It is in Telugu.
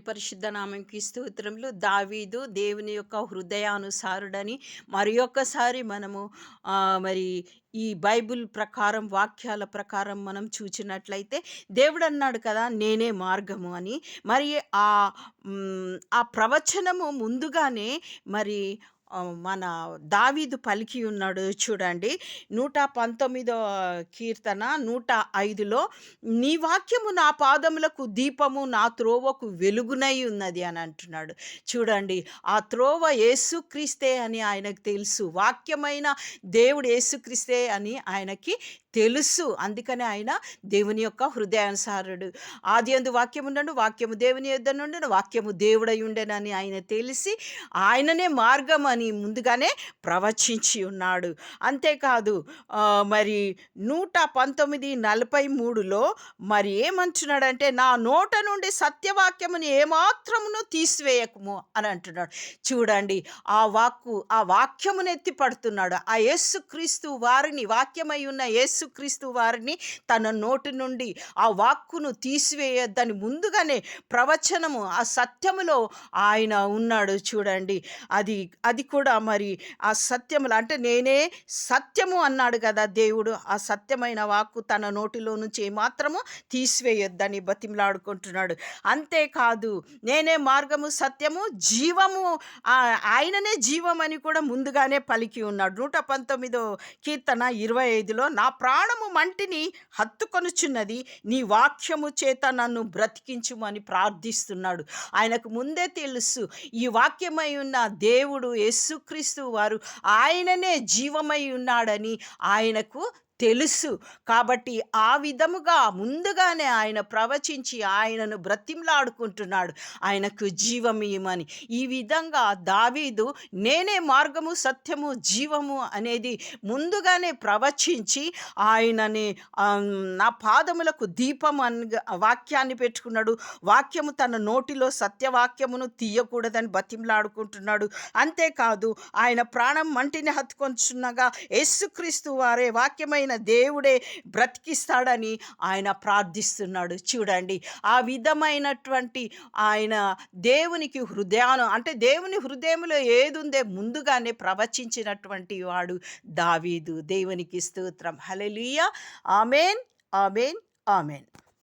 అతి పరిశుద్ధ నామంకి స్తోత్రములు. దావీదు దేవుని యొక్క హృదయానుసారుడని మరి ఒక్కసారి మనము మరి ఈ బైబిల్ ప్రకారం వాక్యాల ప్రకారం మనం చూచినట్లయితే దేవుడు అన్నాడు కదా, నేనే మార్గము అని. మరి ఆ ప్రవచనము ముందుగానే మరి మన దావీదు పలికి ఉన్నాడు చూడండి. 119 కీర్తన 105లో నీ వాక్యము నా పాదములకు దీపము, నా త్రోవకు వెలుగునై ఉన్నది అని అంటున్నాడు. చూడండి, ఆ త్రోవ యేసుక్రీస్తే అని ఆయనకు తెలుసు. వాక్యమైన దేవుడు యేసుక్రీస్తే అని ఆయనకి తెలుసు. అందుకనే ఆయన దేవుని యొక్క హృదయానుసారుడు. ఆదియందు వాక్యము ఉండెను, వాక్యము దేవుని యొద్ద నుండెను, వాక్యము దేవుడై ఉండెనని ఆయన తెలిసి ఆయననే మార్గం అని ముందుగానే ప్రవచించి ఉన్నాడు. అంతేకాదు మరి 119:43లో మరి ఏమంటున్నాడంటే, నా నోట నుండి సత్యవాక్యముని ఏమాత్రమును తీసివేయకము అని అంటున్నాడు. చూడండి, ఆ వాక్యమును ఎత్తి పడుతున్నాడు. ఆ యేసుక్రీస్తు వారిని, వాక్యమై ఉన్న యేసుక్రీస్తు వారిని తన నోటి నుండి ఆ వాక్కును తీసివేయొద్దని ముందుగానే ప్రవచనము, ఆ సత్యములో ఆయన ఉన్నాడు. చూడండి, అది కూడా మరి ఆ సత్యములు అంటే నేనే సత్యము అన్నాడు కదా దేవుడు. ఆ సత్యమైన వాక్కు తన నోటిలో నుంచి ఏమాత్రము తీసివేయొద్దని బతిమలాడుకుంటున్నాడు. అంతేకాదు, నేనే మార్గము, సత్యము, జీవము, ఆయననే జీవమని కూడా ముందుగానే పలికి ఉన్నాడు. 119 కీర్తన 25లో నా ప్రాణము మంటిని హత్తుకొనుచున్నది, నీ వాక్యము చేత నన్ను బ్రతికించుమని ప్రార్థిస్తున్నాడు. ఆయనకు ముందే తెలుసు ఈ వాక్యమై ఉన్న దేవుడు యేసుక్రీస్తు వారు ఆయననే జీవమై ఉన్నాడని ఆయనకు తెలుసు. కాబట్టి ఆ విధముగా ముందుగానే ఆయన ప్రవచించి ఆయనను బ్రతిమలాడుకుంటున్నాడు, ఆయనకు జీవమియమని. ఈ విధంగా దావీదు నేనే మార్గము, సత్యము, జీవము అనేది ముందుగానే ప్రవచించి ఆయనని నా పాదములకు దీపం వాక్యాన్ని పెట్టుకున్నాడు. వాక్యము తన నోటిలో సత్యవాక్యమును తీయకూడదని బతిమలాడుకుంటున్నాడు. అంతేకాదు, ఆయన ప్రాణం మంటిని హత్తుకొంచున్నగా యేసుక్రీస్తు వారే, వాక్యమైన దేవుడే బ్రతికిస్తాడని ఆయన ప్రార్థిస్తున్నాడు. చూడండి, ఆ విధమైనటువంటి ఆయన దేవునికి అంటే దేవుని హృదయంలో ఏదుందే ముందుగానే ప్రవచించినటువంటి వాడు దావీదు. దేవునికి స్తోత్రం. హల్లెలూయా. ఆమేన్, ఆమేన్, ఆమేన్.